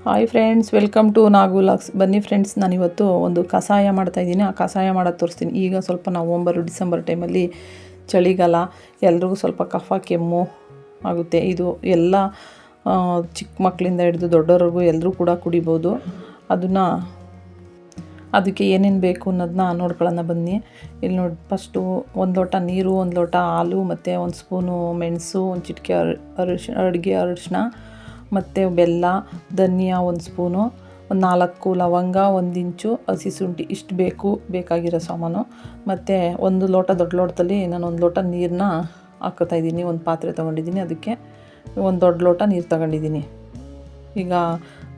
Hi friends, welcome to Nagu logs. ಬನ್ನಿ friends, ನಾನಿವತ್ತು ಒಂದು ಕಷಾಯ ಮಾಡ್ತಾಯಿದ್ದೀನಿ. ಆ ಕಷಾಯ ಮಾಡೋದು ತೋರಿಸ್ತೀನಿ. ಈಗ ಸ್ವಲ್ಪ ನವಂಬರು ಡಿಸೆಂಬರ್ ಟೈಮಲ್ಲಿ ಚಳಿಗಾಲ, ಎಲ್ರಿಗೂ ಸ್ವಲ್ಪ ಕಫ ಕೆಮ್ಮು ಆಗುತ್ತೆ. ಇದು ಎಲ್ಲ ಚಿಕ್ಕ ಮಕ್ಕಳಿಂದ ಹಿಡಿದು ದೊಡ್ಡವ್ರಿಗೂ ಎಲ್ಲರೂ ಕೂಡ ಕುಡಿಬೋದು. ಅದಕ್ಕೆ ಏನೇನು ಬೇಕು ಅನ್ನೋದನ್ನ ನೋಡ್ಕೊಳ್ಳೋಣ ಬನ್ನಿ. ಇಲ್ಲಿ ನೋಡಿ, ಫಸ್ಟು ಒಂದು ಲೋಟ ನೀರು, ಒಂದು ಲೋಟ ಹಾಲು, ಮತ್ತು ಒಂದು ಸ್ಪೂನು ಮೆಣಸು, ಒಂದು ಚಿಟಿಕೆ ಅಡುಗೆ ಅರಿಶಿನ, ಮತ್ತು ಬೆಲ್ಲ, ಧನಿಯಾ ಒಂದು ಸ್ಪೂನು, ಒಂದು 4 ಲವಂಗ, 1 ಇಂಚು ಹಸಿ ಶುಂಠಿ. ಇಷ್ಟು ಬೇಕಾಗಿರೋ ಸಾಮಾನು. ಮತ್ತು ಒಂದು ಲೋಟ, ದೊಡ್ಡ ಲೋಟದಲ್ಲಿ ನಾನು 1 ಲೋಟ ನೀರನ್ನ ಹಾಕ್ಕೊತಾಯಿದ್ದೀನಿ. ಒಂದು ಪಾತ್ರೆ ತೊಗೊಂಡಿದ್ದೀನಿ, ಅದಕ್ಕೆ ಒಂದು ದೊಡ್ಡ ಲೋಟ ನೀರು ತಗೊಂಡಿದ್ದೀನಿ. ಈಗ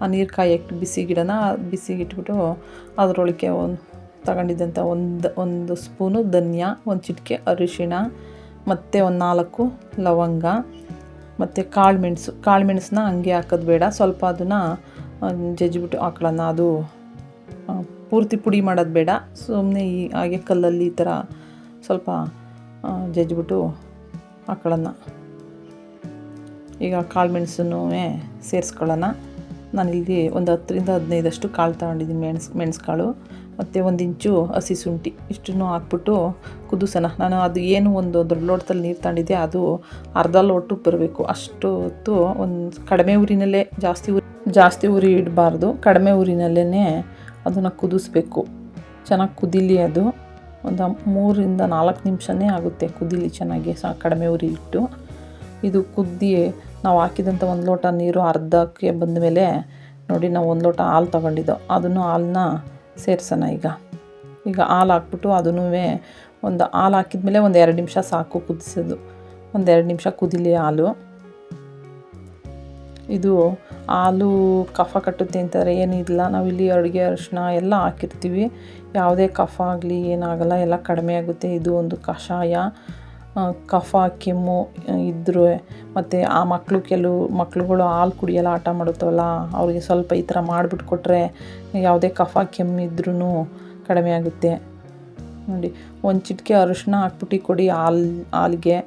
ಆ ನೀರು ಕಾಯಕ್ಕೆ ಬಿಸಿಗಿಡೋಣ. ಬಿಸಿಗಿಟ್ಬಿಟ್ಟು ಅದರೊಳಗೆ ತಗೊಂಡಿದ್ದಂಥ ಒಂದು ಸ್ಪೂನು ಧನಿಯಾ, ಒಂದು ಚಿಟಿಕೆ ಅರಿಶಿಣ, ಮತ್ತು ಒಂದು 4 ಲವಂಗ, ಮತ್ತು ಕಾಳು ಮೆಣಸನ್ನ ಹಂಗೆ ಹಾಕೋದು ಬೇಡ, ಸ್ವಲ್ಪ ಅದನ್ನು ಜಜ್ಜಿಬಿಟ್ಟು ಹಾಕೊಳ್ಳೋಣ. ಅದು ಪೂರ್ತಿ ಪುಡಿ ಮಾಡೋದು ಬೇಡ, ಸುಮ್ಮನೆ ಹಾಗೆ ಕಲ್ಲಲ್ಲಿ ಈ ಥರ ಸ್ವಲ್ಪ ಜಜ್ಜಿಬಿಟ್ಟು ಹಾಕೊಳ್ಳೋಣ. ಈಗ ಕಾಳು ಮೆಣಸನ್ನು ಸೇರಿಸ್ಕೊಳ್ಳೋಣ. ನಾನಿಲ್ಲಿ ಒಂದು 10ರಿಂದ 15 ಕಾಳು ತಗೊಂಡಿದ್ದೀನಿ, ಮೆಣಸು ಕಾಳು, ಮತ್ತು 1 ಇಂಚು ಹಸಿ ಶುಂಠಿ. ಇಷ್ಟನ್ನು ಹಾಕ್ಬಿಟ್ಟು ಕುದಿಸೋಣ. ನಾನು ಅದು ಏನು ಒಂದು ದೊಡ್ಡ ಲೋಟದಲ್ಲಿ ನೀರು ತಗೊಂಡಿದ್ದೆ, ಅದು ಅರ್ಧ ಲೋಟಕ್ಕೆ ಬರಬೇಕು. ಅಷ್ಟು ಹೊತ್ತು ಒಂದು ಕಡಿಮೆ ಉರಿನಲ್ಲೇ, ಜಾಸ್ತಿ ಉರಿ ಇಡಬಾರ್ದು, ಕಡಿಮೆ ಉರಿನಲ್ಲೇ ಅದನ್ನು ಕುದಿಸ್ಬೇಕು. ಚೆನ್ನಾಗಿ ಕುದೀಲಿ. ಅದು ಒಂದು 3ರಿಂದ 4 ನಿಮಿಷನೇ ಆಗುತ್ತೆ ಕುದೀಲಿ ಚೆನ್ನಾಗಿ, ಕಡಿಮೆ ಉರಿ ಇಟ್ಟು. ಇದು ಕುದ್ದಿ ನಾವು ಹಾಕಿದಂಥ 1 ಲೋಟ ನೀರು ಅರ್ಧಕ್ಕೆ ಬಂದ ಮೇಲೆ ನೋಡಿ, ನಾವು 1 ಲೋಟ ಹಾಲು ತೊಗೊಂಡಿದ್ದೋ, ಅದನ್ನು ಹಾಲನ್ನ ಸೇರಿಸೋಣ. ಈಗ ಹಾಲು ಹಾಕ್ಬಿಟ್ಟು ಅದನ್ನು ಹಾಲು ಹಾಕಿದ್ಮೇಲೆ ಒಂದು 2 ನಿಮಿಷ ಸಾಕು ಕುದಿಸೋದು. ಒಂದು 2 ನಿಮಿಷ ಕುದಿಲಿ ಹಾಲು. ಇದು ಹಾಲು ಕಫ ಕಟ್ಟುತ್ತೆ ಅಂತಾರೆ, ಏನಿಲ್ಲ. ನಾವಿಲ್ಲಿ ಅಡುಗೆ ಅರಿಶಿನ ಎಲ್ಲ ಹಾಕಿರ್ತೀವಿ, ಯಾವುದೇ ಕಫ ಆಗಲಿ ಏನಾಗಲ್ಲ, ಎಲ್ಲ ಕಡಿಮೆ ಆಗುತ್ತೆ. ಇದು ಒಂದು ಕಷಾಯ. ಕಫ ಕೆಮ್ಮು ಇದ್ದರೂ, ಮತ್ತು ಆ ಕೆಲವು ಮಕ್ಳುಗಳು ಹಾಲು ಕುಡಿಯಲ್ಲ, ಆಟ ಮಾಡುತ್ತವಲ್ಲ, ಅವ್ರಿಗೆ ಸ್ವಲ್ಪ ಈ ಥರ ಮಾಡಿಬಿಟ್ಟು ಕೊಟ್ಟರೆ ಯಾವುದೇ ಕಫ ಕೆಮ್ಮಿದ್ರೂ ಕಡಿಮೆ ಆಗುತ್ತೆ. ನೋಡಿ, ಒಂದು ಚಿಟಿಕೆ ಅರಿಶಿನ ಹಾಕ್ಬಿಟ್ಟು ಕೊಡಿ ಹಾಲಿಗೆ.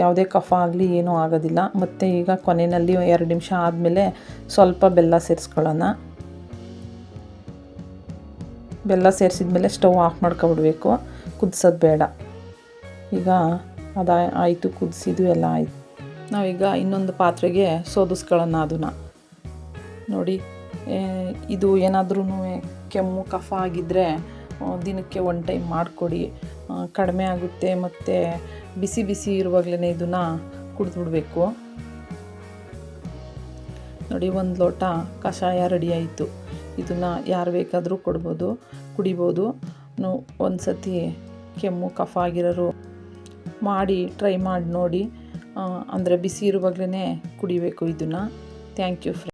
ಯಾವುದೇ ಕಫ ಆಗಲಿ ಏನೂ ಆಗೋದಿಲ್ಲ. ಮತ್ತು ಈಗ ಕೊನೆಯಲ್ಲಿ 2 ನಿಮಿಷ ಆದಮೇಲೆ ಸ್ವಲ್ಪ ಬೆಲ್ಲ ಸೇರಿಸ್ಕೊಳ್ಳೋಣ. ಬೆಲ್ಲ ಸೇರಿಸಿದ್ಮೇಲೆ ಸ್ಟವ್ ಆಫ್ ಮಾಡ್ಕೊಬಿಡ್ಬೇಕು, ಕುದಿಸೋದು ಬೇಡ. ಈಗ ಆಯಿತು, ಕುದಿಸಿದ್ದು ಎಲ್ಲ ಆಯಿತು. ನಾವೀಗ ಇನ್ನೊಂದು ಪಾತ್ರೆಗೆ ಸೋದಿಸ್ಕೊಳ್ಳೋಣ ಅದನ್ನು. ನೋಡಿ, ಇದು ಏನಾದ್ರೂ ಕೆಮ್ಮು ಕಫ ಆಗಿದ್ದರೆ ದಿನಕ್ಕೆ 1 ಟೈಮ್ ಮಾಡಿಕೊಡಿ, ಕಡಿಮೆ ಆಗುತ್ತೆ. ಮತ್ತು ಬಿಸಿ ಇರುವಾಗಲೇ ಇದನ್ನು ಕುಡಿದ್ಬಿಡ್ಬೇಕು. ನೋಡಿ, 1 ಲೋಟ ಕಷಾಯ ರೆಡಿ ಆಯಿತು. ಇದನ್ನು ಯಾರು ಬೇಕಾದರೂ ಕುಡಿಬೋದು. ಒಂದು ಸತಿ ಕೆಮ್ಮು ಕಫ ಆಗಿರೋರು ಟ್ರೈ ಮಾಡಿ ನೋಡಿ. ಅಂದರೆ ಬಿಸಿ ಇರುವಾಗಲೇ ಕುಡಿಬೇಕು ಇದನ್ನು. Thank you friends.